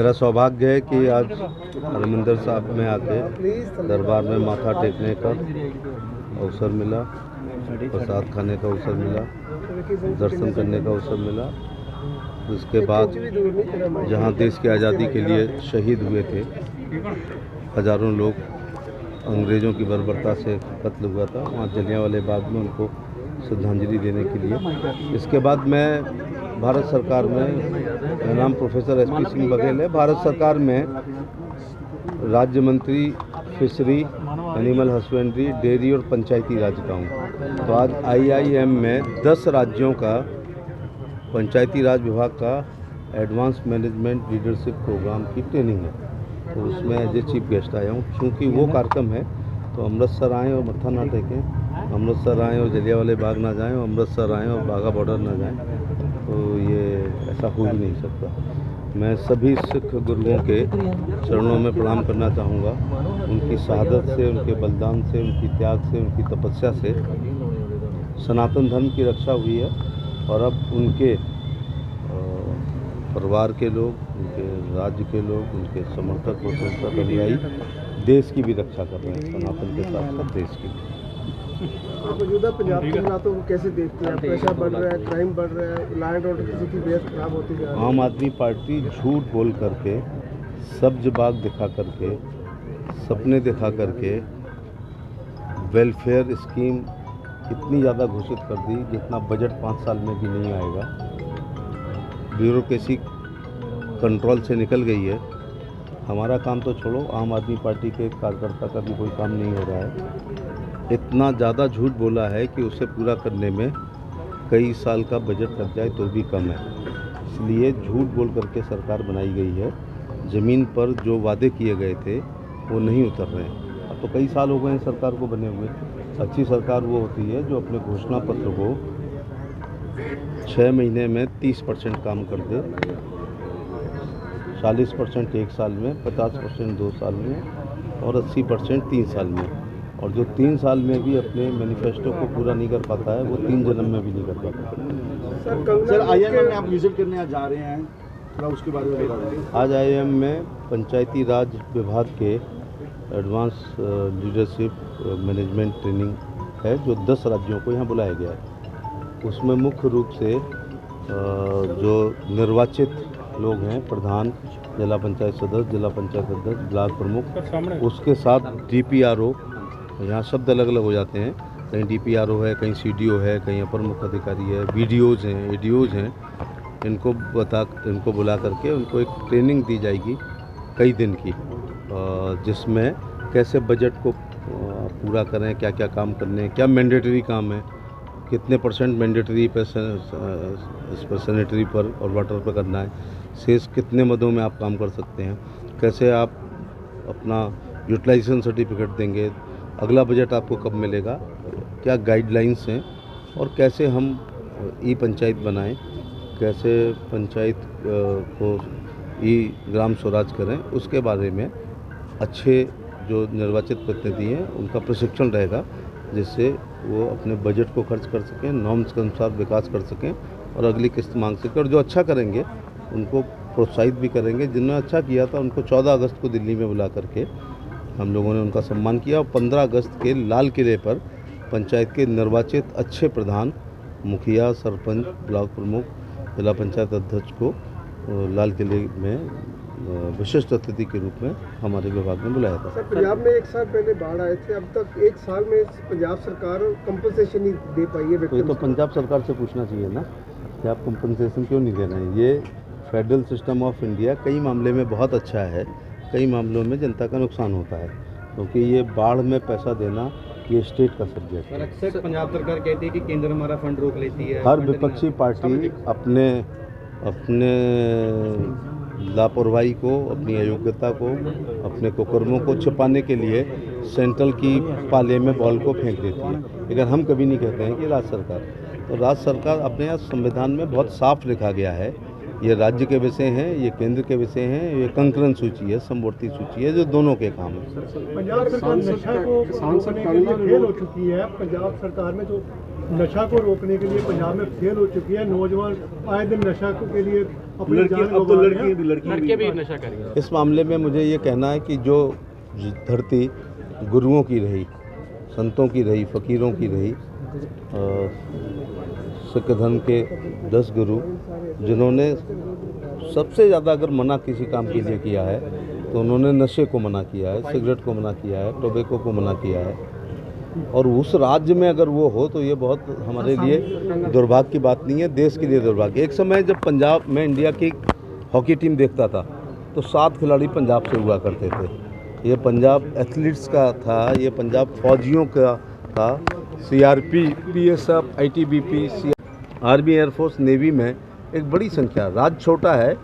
मेरा सौभाग्य है कि आज हरमिंदर साहब में आके दरबार में माथा टेकने का अवसर मिला, प्रसाद खाने का अवसर मिला, दर्शन करने का अवसर मिला। उसके बाद जहां देश की आज़ादी के लिए शहीद हुए थे, हज़ारों लोग अंग्रेज़ों की बर्बरता से कत्ल हुआ था, वहाँ जलियांवाले बाग में उनको श्रद्धांजलि देने के लिए। इसके बाद मैं भारत सरकार में, मेरा नाम प्रोफेसर SP सिंह बघेल है, भारत सरकार में राज्य मंत्री फिशरी, एनिमल हस्बेंड्री, डेयरी और पंचायती राज का हूँ। तो आज IIM में 10 राज्यों का पंचायती राज विभाग का एडवांस मैनेजमेंट लीडरशिप प्रोग्राम की ट्रेनिंग है, तो उसमें एज ए चीफ गेस्ट आया हूँ। क्योंकि वो कार्यक्रम है तो अमृतसर आएँ और मत्था ना टेकें, अमृतसर आएँ और जलियांवाले बाग ना जाएँ, और अमृतसर आएँ और बाघा बॉर्डर ना जाएँ, तो ये ऐसा हो ही नहीं सकता। मैं सभी सिख गुरुओं के चरणों में प्रणाम करना चाहूँगा। उनकी शहादत से, उनके बलिदान से, उनकी त्याग से, उनकी तपस्या से सनातन धर्म की रक्षा हुई है, और अब उनके परिवार के लोग, उनके राज्य के लोग, उनके समर्थक और संसद अनुयायी देश की भी रक्षा कर रहे हैं, सनातन के साथ साथ देश की भी। मौजूदा पंजाब के हालातों को कैसे देखते हैं? प्रेशर बढ़ रहा है, क्राइम बढ़ रहा है, लॉ एंड ऑर्डर की स्थिति बेहद खराब होती जा रही है। आम आदमी पार्टी झूठ बोल करके, सब्ज बाग दिखा करके, सपने दिखा करके वेलफेयर स्कीम इतनी ज़्यादा घोषित कर दी जितना बजट 5 साल में भी नहीं आएगा। ब्यूरोक्रेसी कंट्रोल से निकल गई है। हमारा काम तो छोड़ो, आम आदमी पार्टी के कार्यकर्ता का भी कोई काम नहीं हो रहा है। इतना ज़्यादा झूठ बोला है कि उसे पूरा करने में कई साल का बजट लग जाए तो भी कम है। इसलिए झूठ बोल करके सरकार बनाई गई है। ज़मीन पर जो वादे किए गए थे वो नहीं उतर रहे हैं। अब तो कई साल हो गए हैं सरकार को बने हुए। अच्छी सरकार वो होती है जो अपने घोषणा पत्र को 6 महीने में 30% काम कर दे, 40% 1 साल में, 50% 2 साल में और 80% 3 साल में। और जो 3 साल में भी अपने मैनिफेस्टो को पूरा नहीं कर पाता है, वो 3 जन्म में भी नहीं कर पाता। सर IIM में आप विजिट करने आज जा रहे हैं, थोड़ा उसके बारे में बता दें। आज IIM में पंचायती राज विभाग के एडवांस लीडरशिप मैनेजमेंट ट्रेनिंग है, जो 10 राज्यों को यहाँ बुलाया गया है। उसमें मुख्य रूप से जो निर्वाचित लोग हैं, प्रधान, जिला पंचायत सदस्य, जिला पंचायत अध्यक्ष, ब्लॉक प्रमुख, उसके साथ DPRO, यहाँ शब्द अलग अलग हो जाते हैं, कहीं DPRO है, कहीं CDO है, कहीं अपर मुख्य अधिकारी है, BDOs हैं, ADOs हैं। इनको बुला करके उनको एक ट्रेनिंग दी जाएगी कई दिन की, जिसमें कैसे बजट को पूरा करें, क्या क्या काम करने हैं, क्या मैंडेटरी काम है, कितने % मैंडेटरी पर, सैनिटरी पर और वाटर पर करना है, शेष कितने मदों में आप काम कर सकते हैं, कैसे आप अपना यूटिलाइजेशन सर्टिफिकेट देंगे, अगला बजट आपको कब मिलेगा, क्या गाइडलाइंस हैं, और कैसे हम ई-पंचायत बनाएं, कैसे पंचायत को ग्राम स्वराज करें, उसके बारे में अच्छे जो निर्वाचित प्रतिनिधि हैं उनका प्रशिक्षण रहेगा, जिससे वो अपने बजट को खर्च कर सकें, नॉर्म्स के अनुसार विकास कर सकें और अगली किस्त मांग सकें। और जो अच्छा करेंगे उनको प्रोत्साहित भी करेंगे। जिन्होंने अच्छा किया था उनको 14 अगस्त को दिल्ली में बुला करके हम लोगों ने उनका सम्मान किया, और 15 अगस्त के लाल किले पर पंचायत के निर्वाचित अच्छे प्रधान, मुखिया, सरपंच, ब्लॉक प्रमुख, जिला पंचायत अध्यक्ष को लाल किले में विशिष्ट अतिथि के रूप में हमारे विभाग में बुलाया था। सर, पंजाब में 1 साल पहले बाढ़ आए थे, अब तक 1 साल में पंजाब सरकार कंपनसेशन नहीं दे पाई है। तो ये तो पंजाब सरकार से पूछना चाहिए ना कि आप कंपनसेशन क्यों नहीं दे रहे हैं। ये फेडरल सिस्टम ऑफ इंडिया कई मामले में बहुत अच्छा है, कई मामलों में जनता का नुकसान होता है, क्योंकि ये बाढ़ में पैसा देना ये स्टेट का सब्जेक्ट है। अक्सर पंजाब सरकार कहती है कि केंद्र हमारा फंड रोक लेती है। हर विपक्षी पार्टी अपने लापरवाही को, अपनी अयोग्यता को, अपने कुकर्मों को छिपाने के लिए सेंट्रल की पाले में बॉल को फेंक देती है। लेकिन हम कभी नहीं कहते हैं कि राज्य सरकार, तो राज्य सरकार अपने यहाँ संविधान में बहुत साफ लिखा गया है, ये राज्य के विषय हैं, ये केंद्र के विषय हैं, ये कंकरन सूची है, समवर्ती सूची है, जो दोनों के काम है। पंजाब सरकार नशा को रोकने के लिए फेल हो चुकी है। पंजाब सरकार में जो नशा को रोकने के लिए पंजाब में फेल हो चुकी है। नौजवान आए दिन नशा के लिए अपनी जान गंवा रहे हैं। लड़के भी नशा करेंगे। इस मामले में मुझे ये कहना है कि जो धरती गुरुओं की रही, संतों की रही, फ़कीरों की रही, सिख धर्म के 10 गुरु जिन्होंने सबसे ज़्यादा अगर मना किसी काम के लिए किया है तो उन्होंने नशे को मना किया है, सिगरेट को मना किया है, टोबैको को मना किया है। और उस राज्य में अगर वो हो तो ये बहुत हमारे लिए दुर्भाग्य की बात नहीं है, देश के लिए दुर्भाग्य। एक समय जब पंजाब में इंडिया की हॉकी टीम देखता था तो 7 खिलाड़ी पंजाब से हुआ करते थे। ये पंजाब एथलीट्स का था, ये पंजाब फौजियों का था। CRP, PSF, ITBP, army, air force, navy में एक बड़ी संख्या, राज्य छोटा है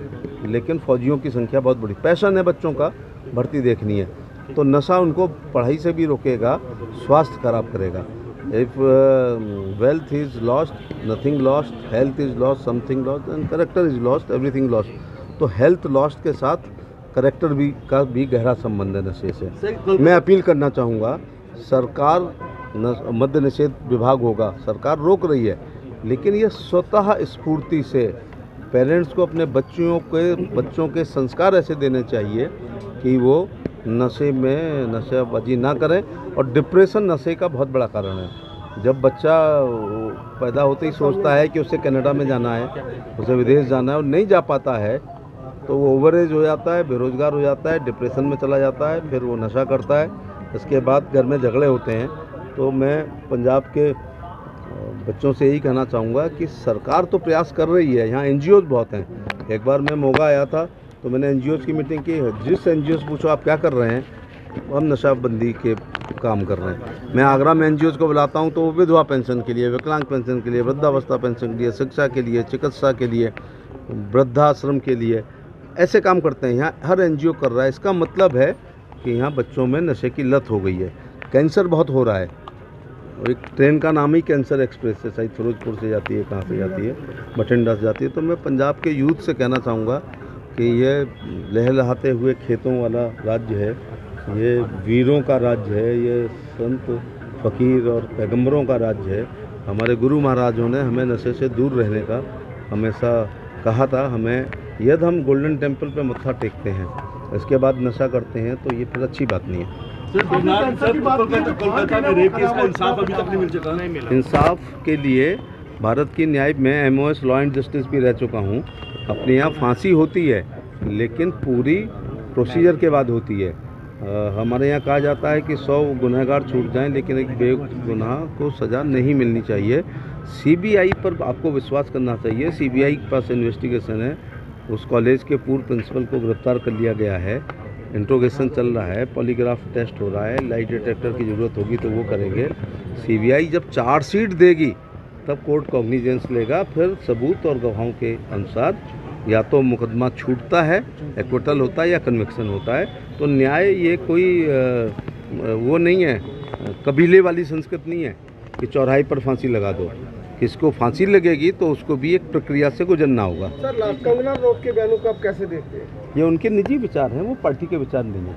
लेकिन फौजियों की संख्या बहुत बड़ी। पैशन है बच्चों का, भर्ती देखनी है, तो नशा उनको पढ़ाई से भी रोकेगा, स्वास्थ्य खराब करेगा। If wealth is lost, nothing lost, health is lost, something lost, and character is lost, everything lost. तो हेल्थ लॉस्ट के साथ करेक्टर भी का भी गहरा संबंध है नशे से। मैं अपील करना चाहूँगा, सरकार मद्य निषेध विभाग होगा, सरकार रोक रही है, लेकिन ये स्वतः स्फूर्ति से पेरेंट्स को अपने बच्चों के संस्कार ऐसे देने चाहिए कि वो नशेबाजी ना करें। और डिप्रेशन नशे का बहुत बड़ा कारण है। जब बच्चा पैदा होते ही सोचता है कि उसे कनाडा में जाना है, उसे विदेश जाना है और नहीं जा पाता है, तो वो ओवर एज हो जाता है, बेरोजगार हो जाता है, डिप्रेशन में चला जाता है, फिर वो नशा करता है। इसके बाद घर में झगड़े होते हैं। तो मैं पंजाब के बच्चों से यही कहना चाहूँगा कि सरकार तो प्रयास कर रही है, यहाँ NGOs बहुत हैं। एक बार मैं मोगा आया था तो मैंने NGOs की मीटिंग की। जिस NGOs पूछो आप क्या कर रहे हैं, हम नशाबंदी के काम कर रहे हैं। मैं आगरा में NGOs को बुलाता हूँ तो वो विधवा पेंशन के लिए, विकलांग पेंशन के लिए, वृद्धावस्था पेंशन के लिए, शिक्षा के लिए, चिकित्सा के लिए, वृद्धाश्रम के लिए ऐसे काम करते हैं। यहाँ हर NGO कर रहा है। इसका मतलब है कि यहाँ बच्चों में नशे की लत हो गई है। कैंसर बहुत हो रहा है। एक ट्रेन का नाम ही कैंसर एक्सप्रेस है, शायद फिरोजपुर से जाती है, कहाँ से जाती है, बठिंडा से जाती है। तो मैं पंजाब के यूथ से कहना चाहूँगा कि ये लहलहाते हुए खेतों वाला राज्य है, ये वीरों का राज्य है, ये संत फ़कीर और पैगंबरों का राज्य है। हमारे गुरु महाराजों ने हमें नशे से दूर रहने का हमेशा कहा था। हमें यदि हम गोल्डन टेम्पल पे मत्था टेकते हैं, इसके बाद नशा करते हैं, तो ये फिर अच्छी बात नहीं है। कोलकाता में रेप केस का इंसाफ अभी तक नहीं मिला। इंसाफ के लिए भारत की न्याय में MOS लॉ एंड जस्टिस भी रह चुका हूँ। अपने यहाँ फांसी होती है लेकिन पूरी प्रोसीजर के बाद होती है। हमारे यहाँ कहा जाता है कि 100 गुनहगार छूट जाएं लेकिन एक बेगुनाह को सज़ा नहीं मिलनी चाहिए। CBI पर आपको विश्वास करना चाहिए। CBI के पास इन्वेस्टिगेशन है। उस कॉलेज के पूर्व प्रिंसिपल को गिरफ्तार कर लिया गया है, इंट्रोगेशन चल रहा है, पॉलीग्राफ टेस्ट हो रहा है, लाइट डिटेक्टर की ज़रूरत होगी तो वो करेंगे। CBI जब चार्जशीट देगी तब कोर्ट कॉग्निजेंस लेगा, फिर सबूत और गवाहों के अनुसार या तो मुकदमा छूटता है, एक्विटल होता है, या कन्विक्शन होता है। तो न्याय ये कोई वो नहीं है, कबीले वाली संस्कृति नहीं है कि चौराहे पर फांसी लगा दो। किसको फांसी लगेगी तो उसको भी एक प्रक्रिया से गुजरना होगा। सर, कंगना रनौत के बयानों को आप कैसे देखते हैं? ये उनके निजी विचार हैं, वो पार्टी के विचार नहीं है।